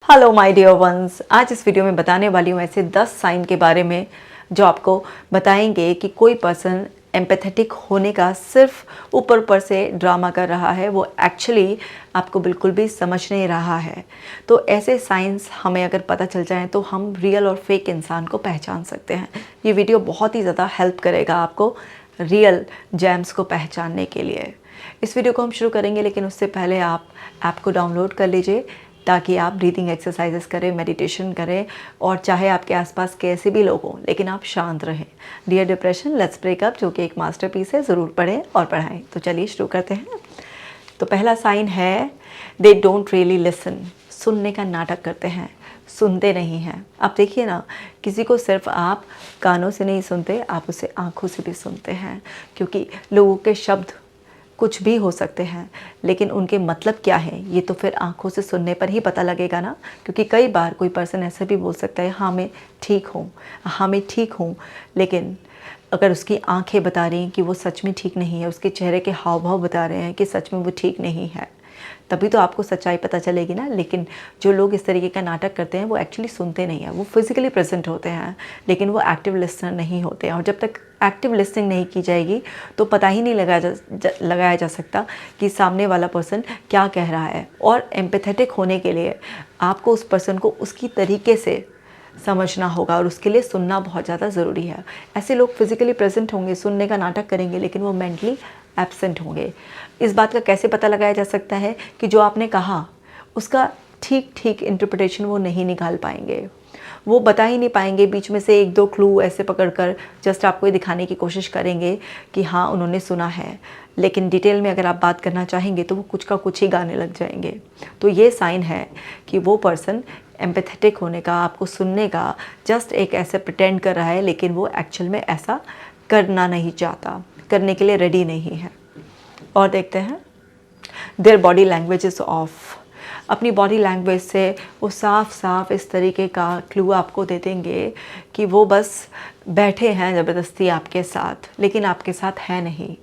Hello my dear ones, आज इस video में बताने वाली हूँ ऐसे 10 साइन के बारे में जो आपको बताएंगे कि कोई पर्सन एम्पैथेटिक होने का सिर्फ ऊपर ऊपर से ड्रामा कर रहा है, वो एक्चुअली आपको बिल्कुल भी समझ नहीं रहा है। तो ऐसे साइंस हमें अगर पता चल जाए तो हम रियल और फेक इंसान को पहचान सकते हैं। ये वीडियो बहुत ही ज़्यादा हेल्प करेगा आपको रियल जेम्स को पहचानने के लिए। इस वीडियो को हम शुरू करेंगे, लेकिन उससे पहले आप ऐप को डाउनलोड कर लीजिए ताकि आप ब्रीदिंग एक्सरसाइजेस करें, मेडिटेशन करें, और चाहे आपके आसपास कैसे भी लोग हों लेकिन आप शांत रहें। डियर डिप्रेशन लेट्स ब्रेकअप, जो कि एक मास्टरपीस है, ज़रूर पढ़ें और पढ़ाएं। तो चलिए शुरू करते हैं। तो पहला साइन है दे डोंट रियली लिसन। सुनने का नाटक करते हैं, सुनते नहीं हैं। आप देखिए ना, किसी को सिर्फ आप कानों से नहीं सुनते, आप उसे आँखों से भी सुनते हैं, क्योंकि लोगों के शब्द कुछ भी हो सकते हैं लेकिन उनके मतलब क्या है ये तो फिर आंखों से सुनने पर ही पता लगेगा ना। क्योंकि कई बार कोई पर्सन ऐसा भी बोल सकता है, हाँ मैं ठीक हूँ, हाँ मैं ठीक हूँ, लेकिन अगर उसकी आंखें बता रही हैं कि वो सच में ठीक नहीं है, उसके चेहरे के हाव भाव बता रहे हैं कि सच में वो ठीक नहीं है, तभी तो आपको सच्चाई पता चलेगी ना। लेकिन जो लोग इस तरीके का नाटक करते हैं वो एक्चुअली सुनते नहीं हैं, वो फिजिकली प्रेजेंट होते हैं लेकिन वो एक्टिव लिसनर नहीं होते हैं। और जब तक एक्टिव लिसनिंग नहीं की जाएगी तो पता ही नहीं लगाया जा सकता कि सामने वाला पर्सन क्या कह रहा है। और एम्पैथेटिक होने के लिए आपको उस पर्सन को उसकी तरीके से समझना होगा और उसके लिए सुनना बहुत ज़्यादा ज़रूरी है। ऐसे लोग फिजिकली प्रेजेंट होंगे, सुनने का नाटक करेंगे, लेकिन वो मेंटली एब्सेंट होंगे। इस बात का कैसे पता लगाया जा सकता है कि जो आपने कहा उसका ठीक ठीक इंटरप्रिटेशन वो नहीं निकाल पाएंगे, वो बता ही नहीं पाएंगे। बीच में से एक दो क्लू ऐसे पकड़कर जस्ट आपको ये दिखाने की कोशिश करेंगे कि हाँ उन्होंने सुना है, लेकिन डिटेल में अगर आप बात करना चाहेंगे तो वो कुछ का कुछ ही गाने लग जाएंगे। तो ये साइन है कि वो पर्सन एम्पैथेटिक होने का, आपको सुनने का जस्ट एक ऐसे प्रिटेंड कर रहा है, लेकिन वो एक्चुअल में ऐसा करना नहीं चाहता, करने के लिए रेडी नहीं है। और देखते हैं, their body language is of. अपनी बॉडी लैंग्वेज से वो साफ साफ इस तरीके का क्लू आपको दे देंगे कि वो बस बैठे हैं ज़बरदस्ती आपके साथ, लेकिन आपके साथ है नहीं।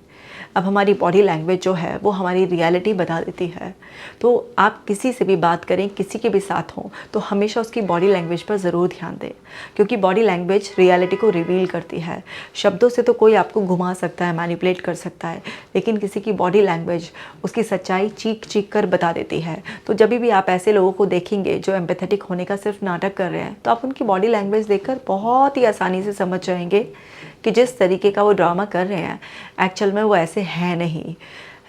अब हमारी बॉडी लैंग्वेज जो है वो हमारी रियलिटी बता देती है। तो आप किसी से भी बात करें, किसी के भी साथ हों, तो हमेशा उसकी बॉडी लैंग्वेज पर ज़रूर ध्यान दें, क्योंकि बॉडी लैंग्वेज रियलिटी को रिवील करती है। शब्दों से तो कोई आपको घुमा सकता है, मैनिपुलेट कर सकता है, लेकिन किसी की बॉडी लैंग्वेज उसकी सच्चाई चीख चीख कर बता देती है। तो जब भी आप ऐसे लोगों को देखेंगे जो एम्पैथेटिक होने का सिर्फ नाटक कर रहे हैं, तो आप उनकी बॉडी लैंग्वेज देखकर बहुत ही आसानी से समझ जाएंगे कि जिस तरीके का वो ड्रामा कर रहे हैं एक्चुअल में वो ऐसे है नहीं,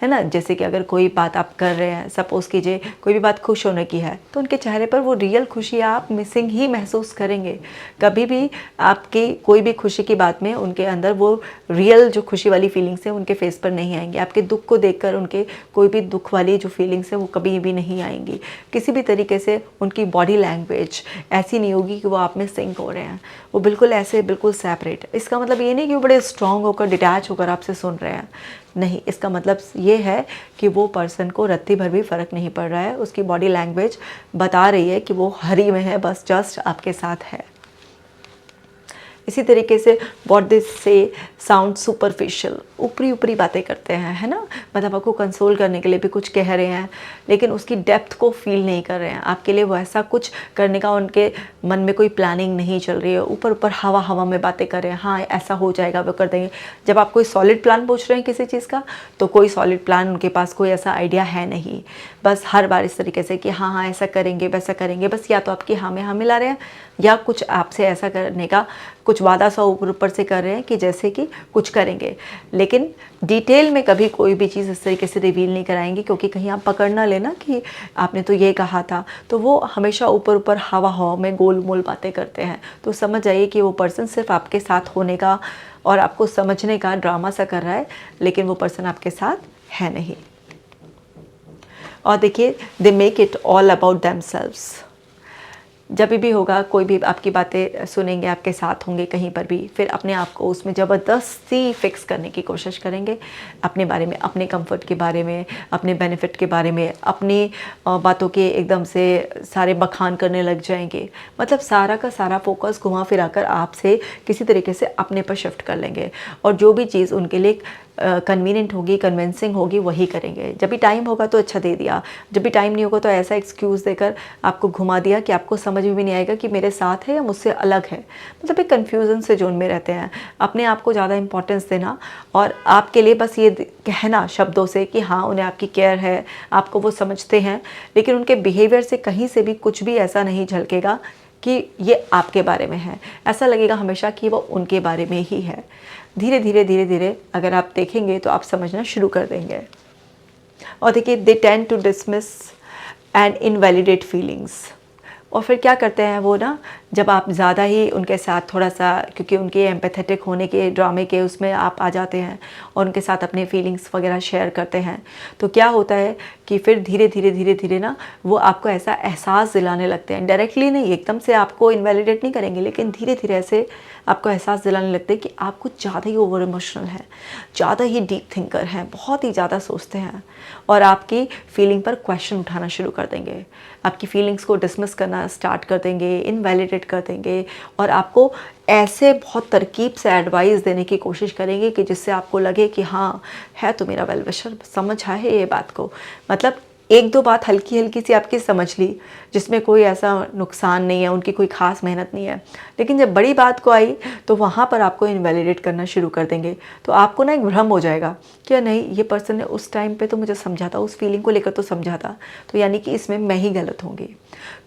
है ना। जैसे कि अगर कोई बात आप कर रहे हैं, सपोज़ कीजिए कोई भी बात खुश होने की है, तो उनके चेहरे पर वो रियल खुशी आप मिसिंग ही महसूस करेंगे। कभी भी आपकी कोई भी खुशी की बात में उनके अंदर वो रियल जो खुशी वाली फीलिंग्स है उनके फेस पर नहीं आएंगी। आपके दुख को देखकर उनके कोई भी दुख वाली जो फीलिंग्स है वो कभी भी नहीं आएंगी। किसी भी तरीके से उनकी बॉडी लैंग्वेज ऐसी नहीं होगी कि वो आप में सिंक हो रहे हैं, वो बिल्कुल ऐसे बिल्कुल सेपरेट। इसका मतलब ये नहीं कि वो बड़े स्ट्रॉन्ग होकर डिटैच होकर आपसे सुन रहे हैं, नहीं। इसका मतलब ये है कि वो पर्सन को रत्ती भर भी फ़र्क नहीं पड़ रहा है, उसकी बॉडी लैंग्वेज बता रही है कि वो हरी में है, बस जस्ट आपके साथ है। इसी तरीके से व्हाट दिस से साउंड सुपरफिशियल, ऊपरी ऊपरी बातें करते हैं, है ना। मतलब आपको कंसोल करने के लिए भी कुछ कह रहे हैं, लेकिन उसकी डेप्थ को फील नहीं कर रहे हैं। आपके लिए वो ऐसा कुछ करने का उनके मन में कोई प्लानिंग नहीं चल रही है, ऊपर ऊपर हवा हवा में बातें कर रहे हैं, हाँ ऐसा हो जाएगा, वो कर देंगे। जब आप कोई सॉलिड प्लान पूछ रहे हैं किसी चीज़ का, तो कोई सॉलिड प्लान उनके पास कोई ऐसा आइडिया है नहीं। बस हर बार इस तरीके से कि हाँ हाँ ऐसा करेंगे वैसा करेंगे, बस या तो आपकी हाँ में हाँ मिला रहे हैं या कुछ आपसे ऐसा करने का कुछ वादा सा ऊपर ऊपर से कर रहे हैं कि जैसे कि कुछ करेंगे, लेकिन डिटेल में कभी कोई भी चीज़ इस तरीके से रिवील नहीं कराएंगे, क्योंकि कहीं आप पकड़ ना लेना कि आपने तो ये कहा था। तो वो हमेशा ऊपर ऊपर हवा हवा में गोल मोल बातें करते हैं। तो समझ जाइए कि वो पर्सन सिर्फ आपके साथ होने का और आपको समझने का ड्रामा सा कर रहा है, लेकिन वो पर्सन आपके साथ है नहीं। और देखिए, they make it all about themselves. जब भी होगा, कोई भी आपकी बातें सुनेंगे, आपके साथ होंगे कहीं पर भी, फिर अपने आप को उसमें ज़बरदस्ती फिक्स करने की कोशिश करेंगे, अपने बारे में, अपने कंफर्ट के बारे में, अपने बेनिफिट के बारे में, अपनी बातों के एकदम से सारे बखान करने लग जाएंगे। मतलब सारा का सारा फोकस घुमा फिरा कर आपसे किसी तरीके से अपने पर शिफ्ट कर लेंगे, और जो भी चीज़ उनके लिए कन्वीनियंट होगी, कन्विंसिंग होगी, वही करेंगे। जब भी टाइम होगा तो अच्छा दे दिया, जब भी टाइम नहीं होगा तो ऐसा एक्सक्यूज़ देकर आपको घुमा दिया कि आपको समझ में भी नहीं आएगा कि मेरे साथ है या मुझसे अलग है। मतलब एक कन्फ्यूज़न से जोन में रहते हैं। अपने आप को ज़्यादा इंपॉर्टेंस देना और आपके लिए बस ये कहना शब्दों से कि हाँ उन्हें आपकी केयर है, आपको वो समझते हैं, लेकिन उनके बिहेवियर से कहीं से भी कुछ भी ऐसा नहीं झलकेगा कि ये आपके बारे में है। ऐसा लगेगा हमेशा कि वो उनके बारे में ही है। धीरे धीरे धीरे धीरे अगर आप देखेंगे तो आप समझना शुरू कर देंगे। और देखिए, they tend to dismiss and invalidate feelings. और फिर क्या करते हैं वो ना, जब आप ज़्यादा ही उनके साथ थोड़ा सा, क्योंकि उनके एम्पैथेटिक होने के ड्रामे के उसमें आप आ जाते हैं और उनके साथ अपने फीलिंग्स वगैरह शेयर करते हैं, तो क्या होता है कि फिर धीरे धीरे धीरे धीरे ना वो आपको ऐसा एहसास दिलाने लगते हैं। डायरेक्टली नहीं, एकदम से आपको इनवैलिडेट नहीं करेंगे, लेकिन धीरे धीरे ऐसे आपको एहसास दिलाने लगते हैं कि आप कुछ ज़्यादा ही ओवर इमोशनल हैं, ज़्यादा ही डीप थिंकर हैं, बहुत ही ज़्यादा सोचते हैं और आपकी फीलिंग पर क्वेश्चन उठाना शुरू कर देंगे, आपकी फीलिंग्स को डिसमिस करना स्टार्ट कर देंगे, इनवैलिडेट कर देंगे और आपको ऐसे बहुत तरकीब से एडवाइस देने की कोशिश करेंगे कि जिससे आपको लगे कि हाँ है तो मेरा वेल विशर, समझ आए ये बात को। मतलब एक दो बात हल्की हल्की सी आपकी समझ ली, जिसमें कोई ऐसा नुकसान नहीं है, उनकी कोई ख़ास मेहनत नहीं है, लेकिन जब बड़ी बात को आई तो वहाँ पर आपको इनवैलिडेट करना शुरू कर देंगे। तो आपको ना एक भ्रम हो जाएगा कि नहीं, ये पर्सन ने उस टाइम पे तो मुझे समझा था, उस फीलिंग को लेकर तो समझा था, तो यानी कि इसमें मैं ही गलत होंगी।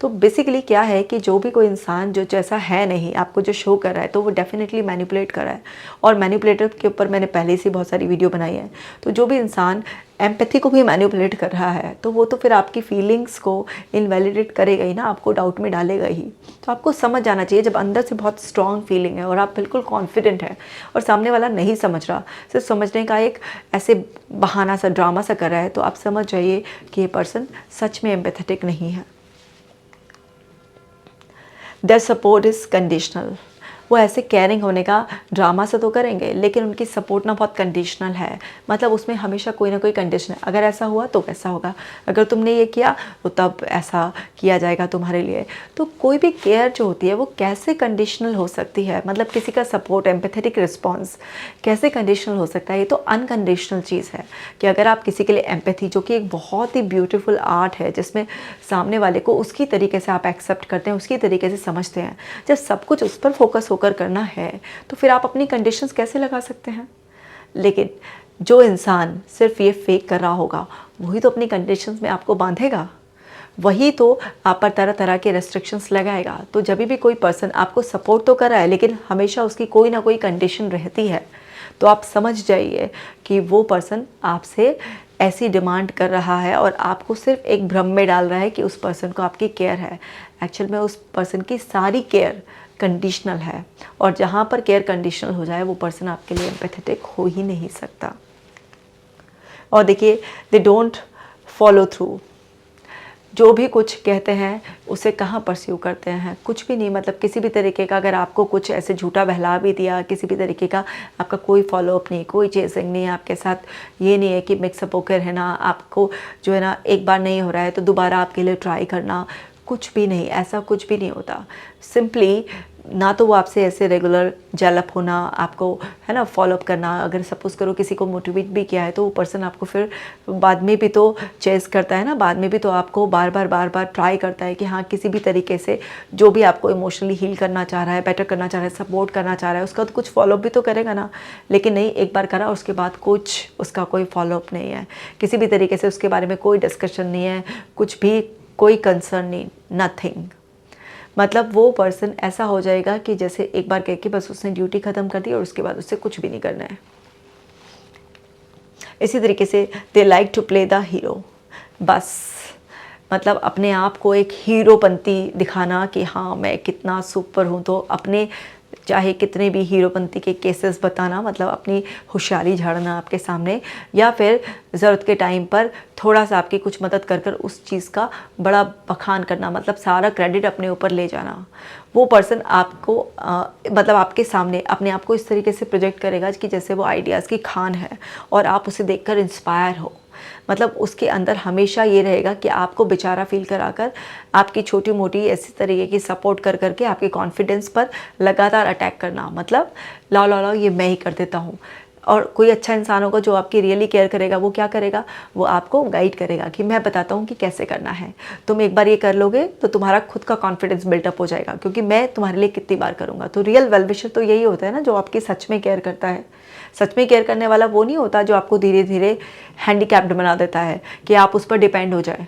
तो बेसिकली क्या है कि जो भी कोई इंसान जो जैसा है नहीं, आपको जो शो कर रहा है, तो वो डेफिनेटली मैनिपुलेट कर रहा है। और मैनिपुलेटर के ऊपर मैंने पहले से बहुत सारी वीडियो बनाई है। तो जो भी इंसान एम्पैथी को भी मैनिपुलेट कर रहा है, तो वो तो फिर आपकी फीलिंग्स को इनवैलिडेट करेगा ही ना, आपको डाउट में डालेगा ही। तो आपको समझ जाना चाहिए, जब अंदर से बहुत स्ट्रॉन्ग फीलिंग है और आप बिल्कुल कॉन्फिडेंट हैं और सामने वाला नहीं समझ रहा, सिर्फ समझने का एक ऐसे बहाना सा, ड्रामा सा कर रहा है, तो आप समझ जाइए कि ये पर्सन सच में एम्पैथेटिक नहीं है। Their support is conditional. वो ऐसे केयरिंग होने का ड्रामा से तो करेंगे, लेकिन उनकी सपोर्ट ना बहुत कंडीशनल है। मतलब उसमें हमेशा कोई ना कोई कंडीशन है, अगर ऐसा हुआ तो वैसा होगा, अगर तुमने ये किया तो तब ऐसा किया जाएगा तुम्हारे लिए। तो कोई भी केयर जो होती है वो कैसे कंडीशनल हो सकती है, मतलब किसी का सपोर्ट, एम्पैथेटिक रिस्पॉन्स कैसे कंडीशनल हो सकता है। ये तो अनकंडीशनल चीज़ है कि अगर आप किसी के लिए एम्पैथी, जो कि एक बहुत ही ब्यूटीफुल आर्ट है, जिसमें सामने वाले को उसकी तरीके से आप एक्सेप्ट करते हैं, उसकी तरीके से समझते हैं, जब सब कुछ उस पर फोकस होकर करना है तो फिर आप अपनी कंडीशंस कैसे लगा सकते हैं। लेकिन जो इंसान सिर्फ ये फेक कर रहा होगा, वही तो अपनी कंडीशंस में आपको बांधेगा, वही तो आप पर तरह तरह के रेस्ट्रिक्शंस लगाएगा। तो जब भी कोई पर्सन आपको सपोर्ट तो कर रहा है, लेकिन हमेशा उसकी कोई ना कोई कंडीशन रहती है, तो आप समझ जाइए कि वो पर्सन आपसे ऐसी डिमांड कर रहा है और आपको सिर्फ एक भ्रम में डाल रहा है कि उस पर्सन को आपकी केयर है। एक्चुअल में उस पर्सन की सारी केयर कंडीशनल है, और जहाँ पर केयर कंडीशनल हो जाए वो पर्सन आपके लिए एम्पैथेटिक हो ही नहीं सकता। और देखिए, दे डोंट फॉलो थ्रू। जो भी कुछ कहते हैं उसे कहाँ परस्यू करते हैं, कुछ भी नहीं। मतलब किसी भी तरीके का अगर आपको कुछ ऐसे झूठा बहला भी दिया, किसी भी तरीके का आपका कोई फॉलोअप नहीं, कोई चेजिंग नहीं है आपके साथ, ये नहीं है कि मिक्सअप होकर है ना, आपको जो है ना एक बार नहीं हो रहा है तो दोबारा आपके लिए ट्राई करना, कुछ भी नहीं, ऐसा कुछ भी नहीं होता। सिंपली ना तो वो आपसे ऐसे रेगुलर जेलअप होना, आपको है ना फॉलोअप करना, अगर सपोज़ करो किसी को मोटिवेट भी किया है तो वो पर्सन आपको फिर बाद में भी तो चेस करता है ना, बाद में भी तो आपको बार बार ट्राई करता है कि हाँ किसी भी तरीके से जो भी आपको इमोशनली हील करना चाह रहा है, बेटर करना चाह रहा है, सपोर्ट करना चाह रहा है, उसका तो कुछ फॉलोअप भी तो करेगा ना। लेकिन नहीं, एक बार करा उसके बाद कुछ उसका कोई फॉलोअप नहीं है, किसी भी तरीके से उसके बारे में कोई डिस्कशन नहीं है, कुछ भी कोई कंसर्न नहीं, नथिंग। मतलब वो पर्सन ऐसा हो जाएगा कि जैसे एक बार कह के बस उसने ड्यूटी ख़त्म कर दी और उसके बाद उससे कुछ भी नहीं करना है। इसी तरीके से they like to play the hero. बस मतलब अपने आप को एक हीरोपंती दिखाना कि हाँ मैं कितना सुपर हूँ, तो अपने चाहे कितने भी हीरोपंती के केसेस बताना, मतलब अपनी होशियारी झाड़ना आपके सामने, या फिर ज़रूरत के टाइम पर थोड़ा सा आपकी कुछ मदद कर कर उस चीज़ का बड़ा बखान करना, मतलब सारा क्रेडिट अपने ऊपर ले जाना। वो पर्सन आपको मतलब आपके सामने अपने आप को इस तरीके से प्रोजेक्ट करेगा कि जैसे वो आइडियाज़ की खान है और आप उसे देखकर इंस्पायर हो। मतलब उसके अंदर हमेशा ये रहेगा कि आपको बेचारा फील कराकर आपकी छोटी मोटी ऐसी तरीके की सपोर्ट कर करके आपके कॉन्फिडेंस पर लगातार अटैक करना। मतलब लाओ लाओ लाओ ये मैं ही कर देता हूँ, और कोई अच्छा इंसान होगा जो आपकी रियली केयर करेगा, वो क्या करेगा, वो आपको गाइड करेगा कि मैं बताता हूँ कि कैसे करना है। तुम एक बार ये कर लोगे तो तुम्हारा खुद का कॉन्फिडेंस बिल्टअप हो जाएगा, क्योंकि मैं तुम्हारे लिए कितनी बार करूँगा। तो रियल वेल विशर तो यही होता है ना, जो आपकी सच में केयर करता है। सच में केयर करने वाला वो नहीं होता जो आपको धीरे धीरे हैंडीकैप्ड बना देता है कि आप उस पर डिपेंड हो जाए।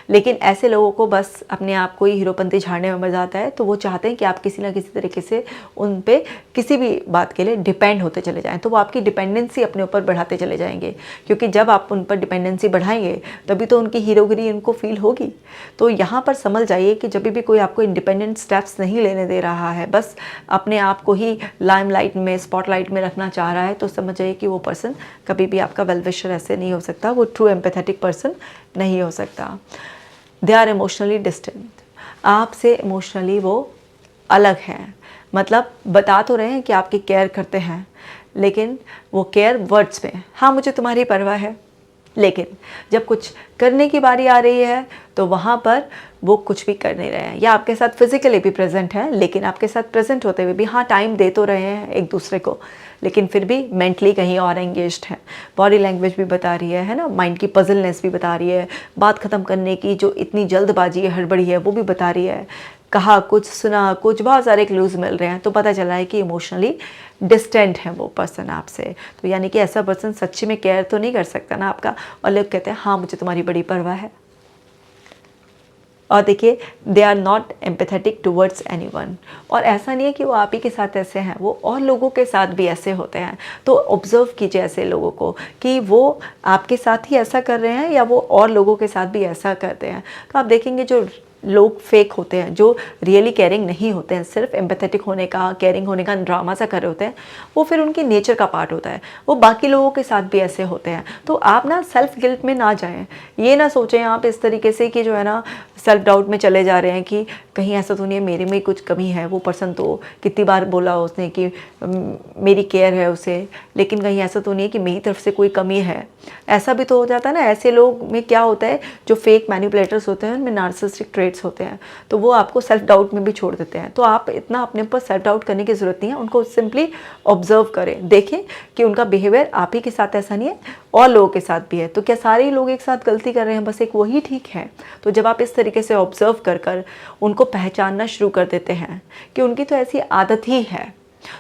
लेकिन ऐसे लोगों को बस अपने आप को ही हीरोपंती झाड़ने में मज़ा आता है। तो वो चाहते हैं कि आप किसी ना किसी तरीके से उन पे किसी भी बात के लिए डिपेंड होते चले जाएं। तो वो आपकी डिपेंडेंसी अपने ऊपर बढ़ाते चले जाएंगे, क्योंकि जब आप उन पर डिपेंडेंसी बढ़ाएंगे तभी तो उनकी हीरोगिरी उनको फील होगी। तो यहाँ पर समझ जाइए कि जब भी कोई आपको इंडिपेंडेंट स्टेप्स नहीं लेने दे रहा है, बस अपने आप को ही लाइमलाइट में, स्पॉटलाइट में रखना चाह रहा है, तो समझ जाइए कि वो पर्सन कभी भी आपका वेल विशर ऐसे नहीं हो सकता, वो ट्रू एम्पैथेटिक पर्सन नहीं हो सकता। दे आर इमोशनली डिस्टेंट, आपसे इमोशनली वो अलग हैं। मतलब बता तो रहे हैं कि आपकी केयर करते हैं, लेकिन वो केयर वर्ड्स में, हाँ मुझे तुम्हारी परवाह है, लेकिन जब कुछ करने की बारी आ रही है तो वहाँ पर वो कुछ भी कर नहीं रहे हैं। या आपके साथ फिजिकली भी प्रेजेंट हैं, लेकिन आपके साथ प्रेजेंट होते हुए भी हाँ टाइम दे तो रहे हैं एक दूसरे को, लेकिन फिर भी मेंटली कहीं और एंगेज्ड हैं। बॉडी लैंग्वेज भी बता रही है ना, माइंड की पजलनेस भी बता रही है, बात ख़त्म करने की जो इतनी जल्दबाजी है, हड़बड़ी है, वो भी बता रही है। कहा कुछ, सुना कुछ, बहुत सारे क्लूज मिल रहे हैं। तो पता चला है कि इमोशनली डिस्टेंट है वो पर्सन आपसे। तो यानी कि ऐसा पर्सन सच्ची में केयर तो नहीं कर सकता ना आपका, और लोग कहते हैं हाँ मुझे तुम्हारी बड़ी परवाह है। और देखिए, they are not empathetic towards anyone. और ऐसा नहीं है कि वो आप ही के साथ ऐसे हैं, वो और लोगों के साथ भी ऐसे होते हैं। तो ऑब्जर्व कीजिए ऐसे लोगों को कि वो आपके साथ ही ऐसा कर रहे हैं या वो और लोगों के साथ भी ऐसा करते हैं। तो आप देखेंगे जो लोग फेक होते हैं, जो रियली केयरिंग नहीं होते हैं, सिर्फ एम्पैथेटिक होने का, केयरिंग होने का ड्रामा सा कर रहे होते हैं, वो फिर उनकी नेचर का पार्ट होता है। वो बाकी लोगों के साथ भी ऐसे होते हैं। तो आप ना सेल्फ गिल्ट में ना जाएं, ये ना सोचें आप इस तरीके से कि जो है ना सेल्फ डाउट में चले जा रहे हैं कि कहीं ऐसा तो नहीं है मेरे में कुछ कमी है। वो पर्सन तो कितनी बार बोला उसने कि मेरी केयर है उसे, लेकिन कहीं ऐसा तो नहीं है कि मेरी तरफ से कोई कमी है। ऐसा भी तो हो जाता है ना। ऐसे लोग में क्या होता है, जो फेक मैनिपुलेटर्स होते हैं उनमें नार्सिसिस्टिक ट्रेट्स होते हैं, तो वो आपको सेल्फ डाउट में भी छोड़ देते हैं। तो आप इतना अपने ऊपर सेल्फ डाउट करने की ज़रूरत नहीं है, उनको सिंपली ऑब्जर्व करें, देखें कि उनका बिहेवियर आप ही के साथ ऐसा नहीं है और लोगों के साथ भी है। तो क्या सारे लोग एक साथ गलती कर रहे हैं, बस एक वही ठीक है? तो जब आप इस तरीके से ऑब्जर्व कर कर उनको पहचानना शुरू कर देते हैं कि उनकी तो ऐसी आदत ही है,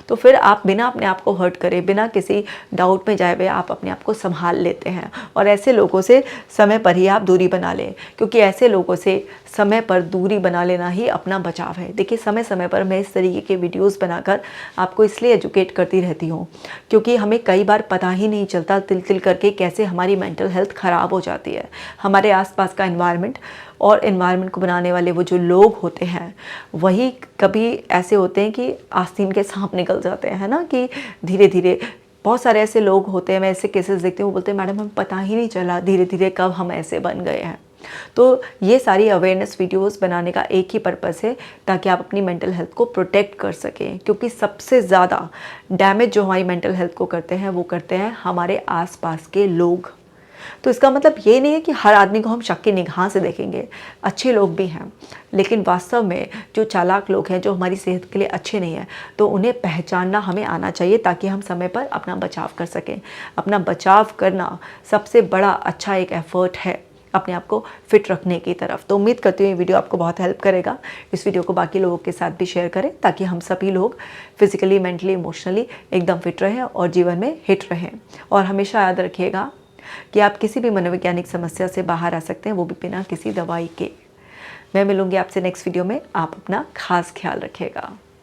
तो फिर आप बिना अपने आप को हर्ट करे, बिना किसी डाउट में जाए हुए आप अपने आप को संभाल लेते हैं। और ऐसे लोगों से समय पर ही आप दूरी बना लें, क्योंकि ऐसे लोगों से समय पर दूरी बना लेना ही अपना बचाव है। देखिए, समय समय पर मैं इस तरीके के वीडियोस बनाकर आपको इसलिए एजुकेट करती रहती हूँ, क्योंकि हमें कई बार पता ही नहीं चलता तिल तिल करके कैसे हमारी मेंटल हेल्थ ख़राब हो जाती है। हमारे आसपास का एनवायरनमेंट और एनवायरनमेंट को बनाने वाले वो जो लोग होते हैं, वही कभी ऐसे होते हैं कि आस्तीन के सांप निकल जाते हैं, है ना, कि धीरे धीरे बहुत सारे ऐसे लोग होते हैं, मैं ऐसे केसेस देखती हूँ, वो बोलते हैं मैडम हमें पता ही नहीं चला धीरे धीरे कब हम ऐसे बन गए हैं। तो ये सारी अवेयरनेस वीडियोस बनाने का एक ही पर्पस है, ताकि आप अपनी मेंटल हेल्थ को प्रोटेक्ट कर सकें। क्योंकि सबसे ज़्यादा डैमेज जो हमारी मेंटल हेल्थ को करते हैं, वो करते हैं हमारे आसपास के लोग। तो इसका मतलब ये नहीं है कि हर आदमी को हम शक की निगाह से देखेंगे, अच्छे लोग भी हैं, लेकिन वास्तव में जो चालाक लोग हैं, जो हमारी सेहत के लिए अच्छे नहीं हैं, तो उन्हें पहचानना हमें आना चाहिए, ताकि हम समय पर अपना बचाव कर सकें। अपना बचाव करना सबसे बड़ा अच्छा एक एफर्ट है अपने आप को फिट रखने की तरफ। तो उम्मीद करती हूँ ये वीडियो आपको बहुत हेल्प करेगा। इस वीडियो को बाकी लोगों के साथ भी शेयर करें, ताकि हम सभी लोग फिजिकली, मेंटली, इमोशनली एकदम फिट रहें और जीवन में हिट रहें। और हमेशा याद रखिएगा कि आप किसी भी मनोवैज्ञानिक समस्या से बाहर आ सकते हैं, वो भी बिना किसी दवाई के। मैं मिलूंगी आपसे नेक्स्ट वीडियो में। आप अपना खास ख्याल रखिएगा।